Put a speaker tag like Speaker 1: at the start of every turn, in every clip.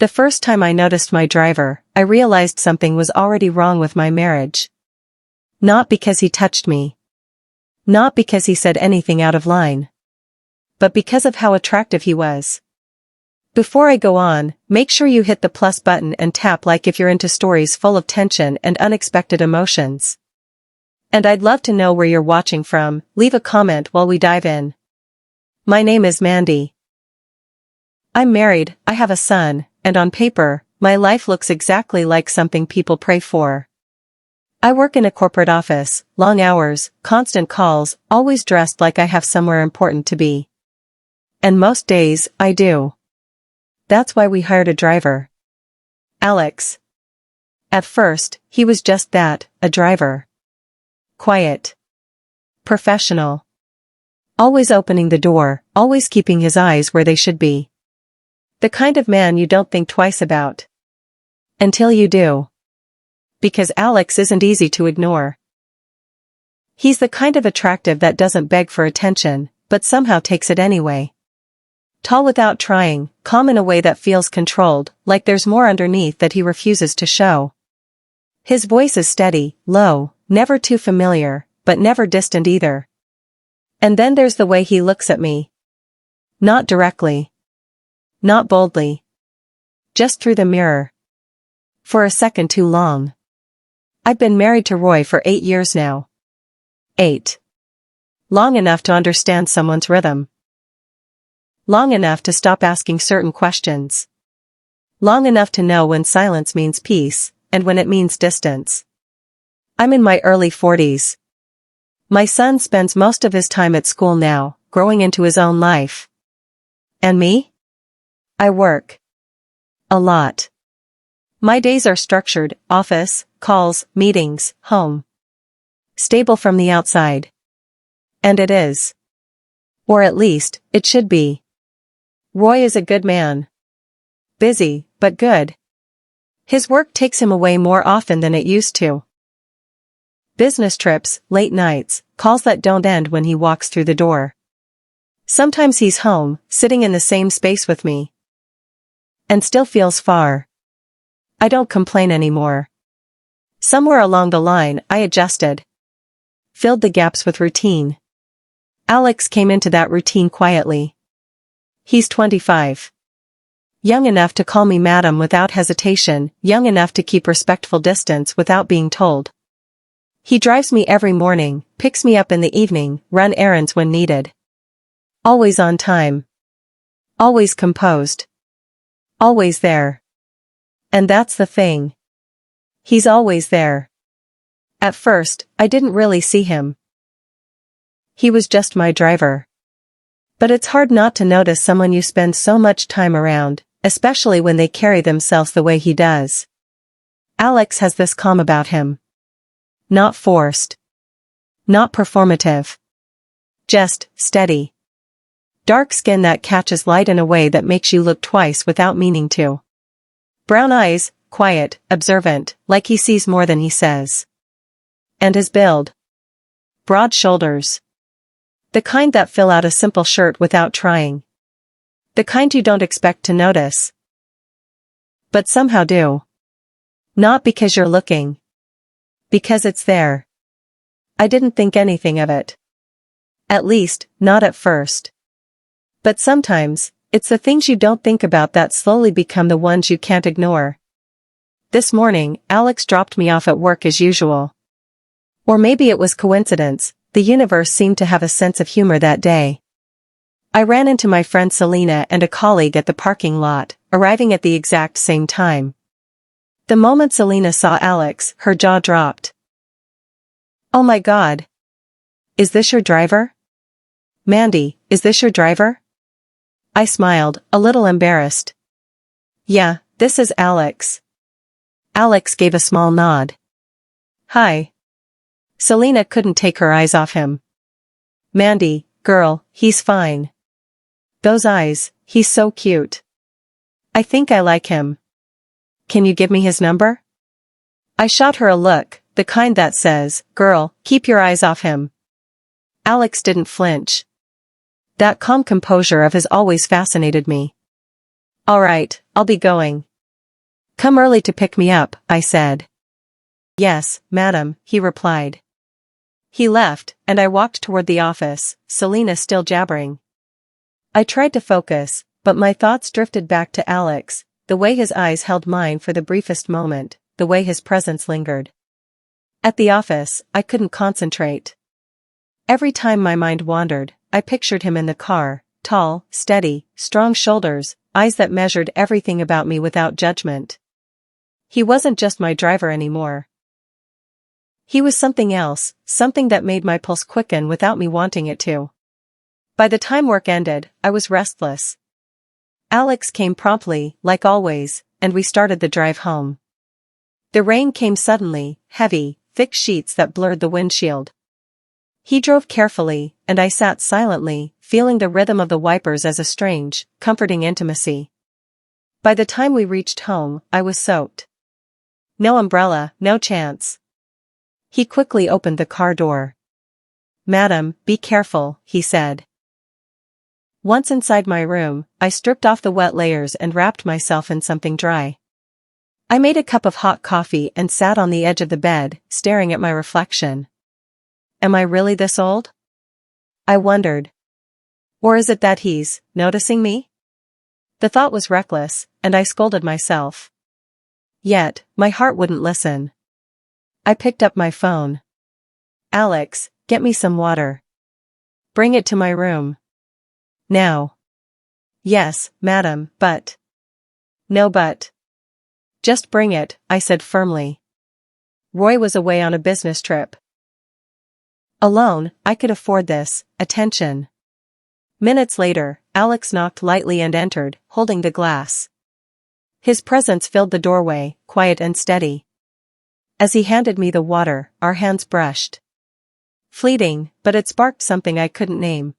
Speaker 1: The first time I noticed my driver, I realized something was already wrong with my marriage. Not because he touched me. Not because he said anything out of line. But because of how attractive he was. Before I go on, make sure you hit the plus button and tap like if you're into stories full of tension and unexpected emotions. And I'd love to know where you're watching from. Leave a comment while we dive in. My name is Mandy. I'm married, I have a son, and on paper, my life looks exactly like something people pray for. I work in a corporate office, long hours, constant calls, always dressed like I have somewhere important to be. And most days, I do. That's why we hired a driver. Alex. At first, he was just that, a driver. Quiet. Professional. Always opening the door, always keeping his eyes where they should be. The kind of man you don't think twice about. Until you do. Because Alex isn't easy to ignore. He's the kind of attractive that doesn't beg for attention, but somehow takes it anyway. Tall without trying, calm in a way that feels controlled, like there's more underneath that he refuses to show. His voice is steady, low, never too familiar, but never distant either. And then there's the way he looks at me. Not directly. Not boldly. Just through the mirror. For a second too long. I've been married to Roy for 8 years now. 8. Long enough to understand someone's rhythm. Long enough to stop asking certain questions. Long enough to know when silence means peace, and when it means distance. I'm in my early 40s. My son spends most of his time at school now, growing into his own life. And me? I work. A lot. My days are structured, office, calls, meetings, home. Stable from the outside. And it is. Or at least, it should be. Roy is a good man. Busy, but good. His work takes him away more often than it used to. Business trips, late nights, calls that don't end when he walks through the door. Sometimes he's home, sitting in the same space with me. And still feels far. I don't complain anymore. Somewhere along the line, I adjusted. Filled the gaps with routine. Alex came into that routine quietly. He's 25. Young enough to call me madam without hesitation, young enough to keep respectful distance without being told. He drives me every morning, picks me up in the evening, run errands when needed. Always on time. Always composed. Always there. And that's the thing. He's always there. At first, I didn't really see him. He was just my driver. But it's hard not to notice someone you spend so much time around, especially when they carry themselves the way he does. Alex has this calm about him. Not forced. Not performative. Just steady. Dark skin that catches light in a way that makes you look twice without meaning to. Brown eyes, quiet, observant, like he sees more than he says. And his build. Broad shoulders. The kind that fill out a simple shirt without trying. The kind you don't expect to notice. But somehow do. Not because you're looking. Because it's there. I didn't think anything of it. At least, not at first. But sometimes, it's the things you don't think about that slowly become the ones you can't ignore. This morning, Alex dropped me off at work as usual. Or maybe it was coincidence, the universe seemed to have a sense of humor that day. I ran into my friend Selena and a colleague at the parking lot, arriving at the exact same time. The moment Selena saw Alex, her jaw dropped. Oh my God. Is this your driver? Mandy, is this your driver? I smiled, a little embarrassed. Yeah, this is Alex. Alex gave a small nod. Hi. Selena couldn't take her eyes off him. Mandy, girl, he's fine. Those eyes, he's so cute. I think I like him. Can you give me his number? I shot her a look, the kind that says, girl, keep your eyes off him. Alex didn't flinch. That calm composure of his always fascinated me. All right, I'll be going. Come early to pick me up, I said. Yes, madam, he replied. He left, and I walked toward the office, Selena still jabbering. I tried to focus, but my thoughts drifted back to Alex, the way his eyes held mine for the briefest moment, the way his presence lingered. At the office, I couldn't concentrate. Every time my mind wandered, I pictured him in the car, tall, steady, strong shoulders, eyes that measured everything about me without judgment. He wasn't just my driver anymore. He was something else, something that made my pulse quicken without me wanting it to. By the time work ended, I was restless. Alex came promptly, like always, and we started the drive home. The rain came suddenly, heavy, thick sheets that blurred the windshield. He drove carefully, and I sat silently, feeling the rhythm of the wipers as a strange, comforting intimacy. By the time we reached home, I was soaked. No umbrella, no chance. He quickly opened the car door. Madam, be careful, he said. Once inside my room, I stripped off the wet layers and wrapped myself in something dry. I made a cup of hot coffee and sat on the edge of the bed, staring at my reflection. Am I really this old? I wondered. Or is it that he's noticing me? The thought was reckless, and I scolded myself. Yet, my heart wouldn't listen. I picked up my phone. Alex, get me some water. Bring it to my room. Now. Yes, madam, but. No but. Just bring it, I said firmly. Roy was away on a business trip. Alone, I could afford this attention. Minutes later, Alex knocked lightly and entered, holding the glass. His presence filled the doorway, quiet and steady. As he handed me the water, our hands brushed. Fleeting, but it sparked something I couldn't name.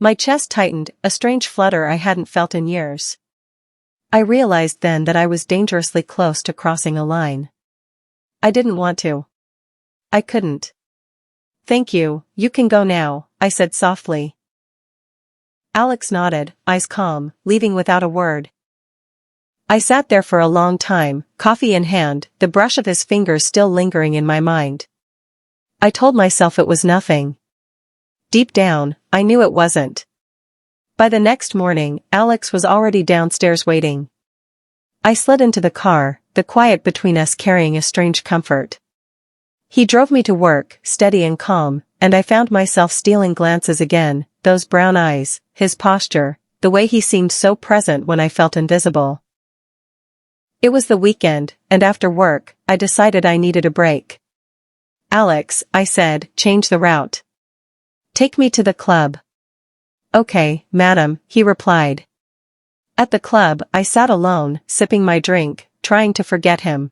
Speaker 1: My chest tightened, a strange flutter I hadn't felt in years. I realized then that I was dangerously close to crossing a line. I didn't want to. I couldn't. Thank you, you can go now, I said softly. Alex nodded, eyes calm, leaving without a word. I sat there for a long time, coffee in hand, the brush of his fingers still lingering in my mind. I told myself it was nothing. Deep down, I knew it wasn't. By the next morning, Alex was already downstairs waiting. I slid into the car, the quiet between us carrying a strange comfort. He drove me to work, steady and calm, and I found myself stealing glances again, those brown eyes, his posture, the way he seemed so present when I felt invisible. It was the weekend, and after work, I decided I needed a break. Alex, I said, change the route. Take me to the club. Okay, madam, he replied. At the club, I sat alone, sipping my drink, trying to forget him.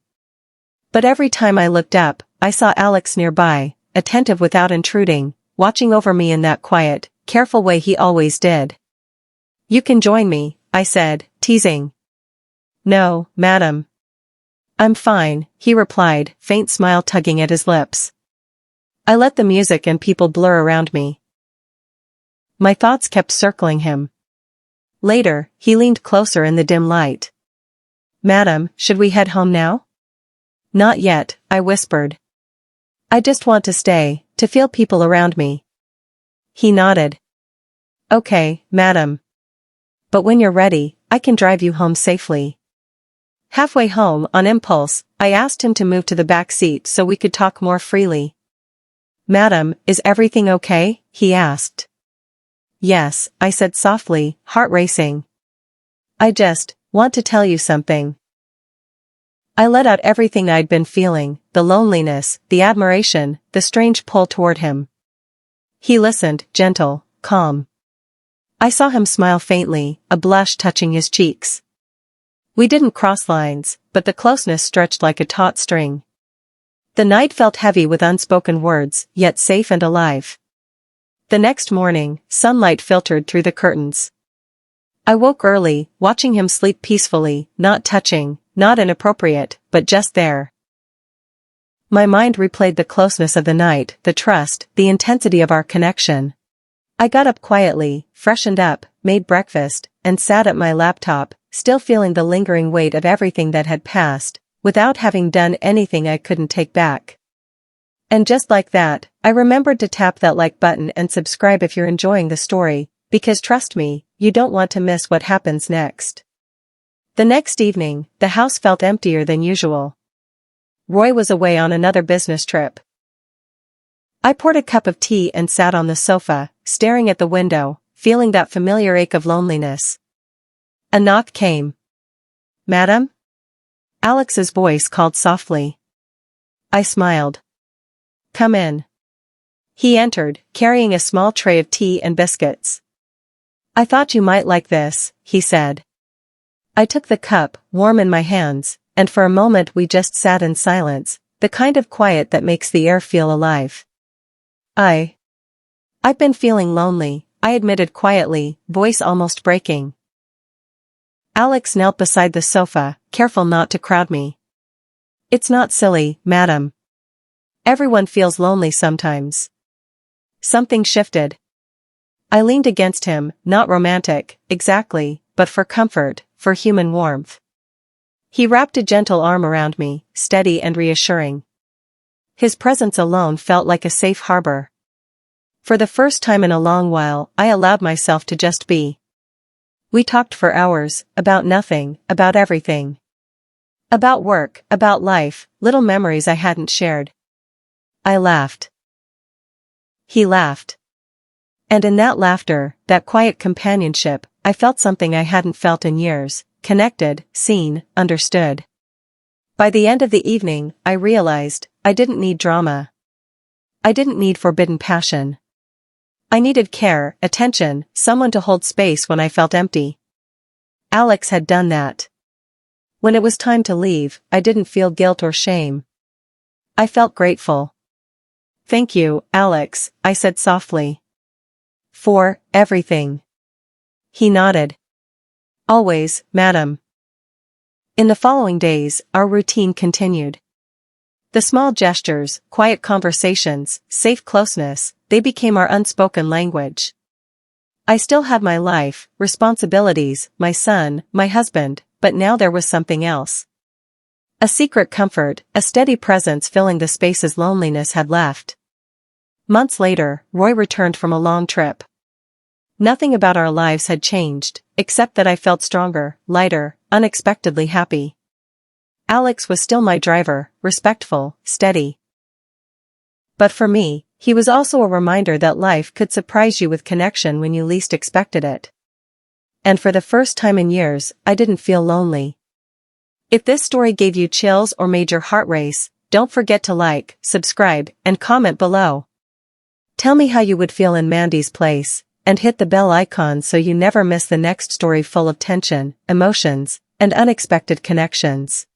Speaker 1: But every time I looked up, I saw Alex nearby, attentive without intruding, watching over me in that quiet, careful way he always did. You can join me, I said, teasing. No, madam. I'm fine, he replied, faint smile tugging at his lips. I let the music and people blur around me. My thoughts kept circling him. Later, he leaned closer in the dim light. Madam, should we head home now? Not yet, I whispered. I just want to stay, to feel people around me. He nodded. Okay, madam. But when you're ready, I can drive you home safely. Halfway home, on impulse, I asked him to move to the back seat so we could talk more freely. Madam, is everything okay? He asked. Yes, I said softly, heart racing. I just want to tell you something. I let out everything I'd been feeling, the loneliness, the admiration, the strange pull toward him. He listened, gentle, calm. I saw him smile faintly, a blush touching his cheeks. We didn't cross lines, but the closeness stretched like a taut string. The night felt heavy with unspoken words, yet safe and alive. The next morning, sunlight filtered through the curtains. I woke early, watching him sleep peacefully, not touching, not inappropriate, but just there. My mind replayed the closeness of the night, the trust, the intensity of our connection. I got up quietly, freshened up, made breakfast, and sat at my laptop, still feeling the lingering weight of everything that had passed, without having done anything I couldn't take back. And just like that, I remembered to tap that like button and subscribe if you're enjoying the story, because trust me, you don't want to miss what happens next. The next evening, the house felt emptier than usual. Roy was away on another business trip. I poured a cup of tea and sat on the sofa, staring at the window, feeling that familiar ache of loneliness. A knock came. "Madam?" Alex's voice called softly. I smiled. "Come in." He entered, carrying a small tray of tea and biscuits. "I thought you might like this," he said. I took the cup, warm in my hands, and for a moment we just sat in silence, the kind of quiet that makes the air feel alive. I've been feeling lonely, I admitted quietly, voice almost breaking. Alex knelt beside the sofa, careful not to crowd me. "It's not silly, madam. Everyone feels lonely sometimes." Something shifted. I leaned against him, not romantic, exactly, but for comfort, for human warmth. He wrapped a gentle arm around me, steady and reassuring. His presence alone felt like a safe harbor. For the first time in a long while, I allowed myself to just be. We talked for hours, about nothing, about everything. About work, about life, little memories I hadn't shared. I laughed. He laughed. And in that laughter, that quiet companionship, I felt something I hadn't felt in years, connected, seen, understood. By the end of the evening, I realized, I didn't need drama. I didn't need forbidden passion. I needed care, attention, someone to hold space when I felt empty. Alex had done that. When it was time to leave, I didn't feel guilt or shame. I felt grateful. "Thank you, Alex," I said softly. "For everything." He nodded. "Always, madam." In the following days, our routine continued. The small gestures, quiet conversations, safe closeness, they became our unspoken language. I still had my life, responsibilities, my son, my husband, but now there was something else. A secret comfort, a steady presence filling the spaces loneliness had left. Months later, Roy returned from a long trip. Nothing about our lives had changed, except that I felt stronger, lighter, unexpectedly happy. Alex was still my driver, respectful, steady. But for me, he was also a reminder that life could surprise you with connection when you least expected it. And for the first time in years, I didn't feel lonely. If this story gave you chills or made your heart race, don't forget to like, subscribe, and comment below. Tell me how you would feel in Mandy's place, and hit the bell icon so you never miss the next story full of tension, emotions, and unexpected connections.